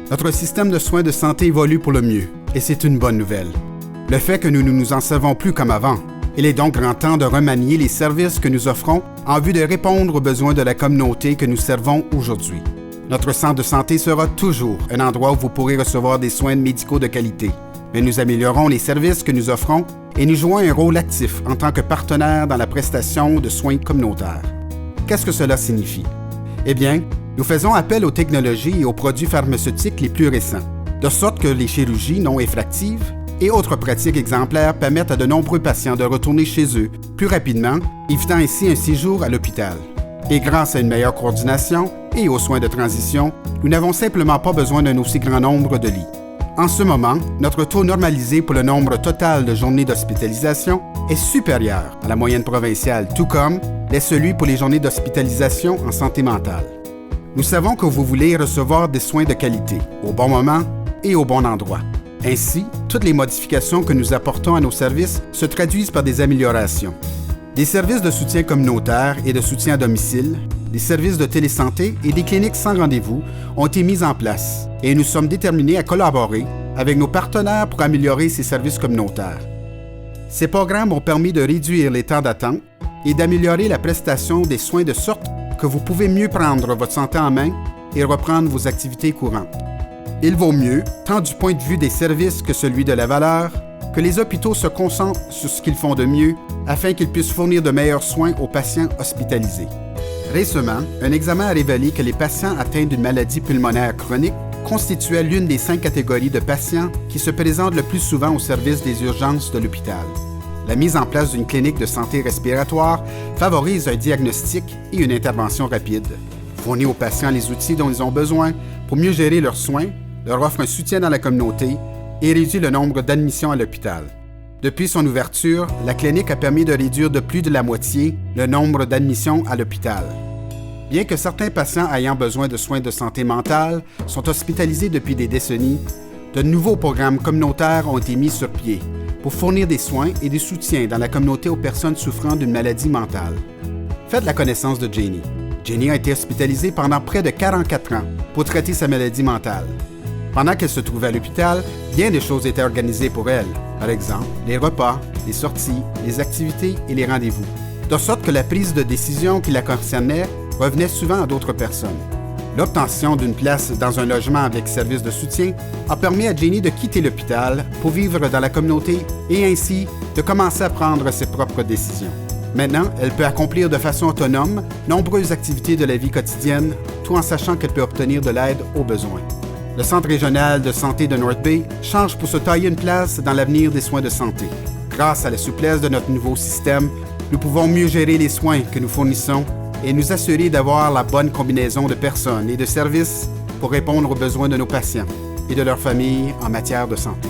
Notre système de soins de santé évolue pour le mieux, et c'est une bonne nouvelle. Le fait que nous ne nous en servons plus comme avant. Il est donc grand temps de remanier les services que nous offrons en vue de répondre aux besoins de la communauté que nous servons aujourd'hui. Notre centre de santé sera toujours un endroit où vous pourrez recevoir des soins médicaux de qualité. Mais nous améliorons les services que nous offrons et nous jouons un rôle actif en tant que partenaire dans la prestation de soins communautaires. Qu'est-ce que cela signifie? Eh bien, nous faisons appel aux technologies et aux produits pharmaceutiques les plus récents, de sorte que les chirurgies non effractives et autres pratiques exemplaires permettent à de nombreux patients de retourner chez eux plus rapidement, évitant ainsi un séjour à l'hôpital. Et grâce à une meilleure coordination et aux soins de transition, nous n'avons simplement pas besoin d'un aussi grand nombre de lits. En ce moment, notre taux normalisé pour le nombre total de journées d'hospitalisation est supérieur à la moyenne provinciale, tout comme l'est celui pour les journées d'hospitalisation en santé mentale. Nous savons que vous voulez recevoir des soins de qualité, au bon moment et au bon endroit. Ainsi, toutes les modifications que nous apportons à nos services se traduisent par des améliorations. Des services de soutien communautaire et de soutien à domicile, des services de télésanté et des cliniques sans rendez-vous ont été mis en place et nous sommes déterminés à collaborer avec nos partenaires pour améliorer ces services communautaires. Ces programmes ont permis de réduire les temps d'attente et d'améliorer la prestation des soins de sorte que vous pouvez mieux prendre votre santé en main et reprendre vos activités courantes. Il vaut mieux, tant du point de vue des services que celui de la valeur, que les hôpitaux se concentrent sur ce qu'ils font de mieux afin qu'ils puissent fournir de meilleurs soins aux patients hospitalisés. Récemment, un examen a révélé que les patients atteints d'une maladie pulmonaire chronique constituaient l'une des 5 catégories de patients qui se présentent le plus souvent au service des urgences de l'hôpital. La mise en place d'une clinique de santé respiratoire favorise un diagnostic et une intervention rapide, fournit aux patients les outils dont ils ont besoin pour mieux gérer leurs soins, leur offre un soutien dans la communauté et réduit le nombre d'admissions à l'hôpital. Depuis son ouverture, la clinique a permis de réduire de plus de la moitié le nombre d'admissions à l'hôpital. Bien que certains patients ayant besoin de soins de santé mentale sont hospitalisés depuis des décennies, de nouveaux programmes communautaires ont été mis sur pied pour fournir des soins et des soutiens dans la communauté aux personnes souffrant d'une maladie mentale. Faites la connaissance de Jenny. Jenny a été hospitalisée pendant près de 44 ans pour traiter sa maladie mentale. Pendant qu'elle se trouvait à l'hôpital, bien des choses étaient organisées pour elle. Par exemple, les repas, les sorties, les activités et les rendez-vous. De sorte que la prise de décision qui la concernait revenait souvent à d'autres personnes. L'obtention d'une place dans un logement avec service de soutien a permis à Jenny de quitter l'hôpital pour vivre dans la communauté et ainsi de commencer à prendre ses propres décisions. Maintenant, elle peut accomplir de façon autonome nombreuses activités de la vie quotidienne, tout en sachant qu'elle peut obtenir de l'aide aux besoins. Le Centre régional de santé de North Bay change pour se tailler une place dans l'avenir des soins de santé. Grâce à la souplesse de notre nouveau système, nous pouvons mieux gérer les soins que nous fournissons et nous assurer d'avoir la bonne combinaison de personnes et de services pour répondre aux besoins de nos patients et de leurs familles en matière de santé.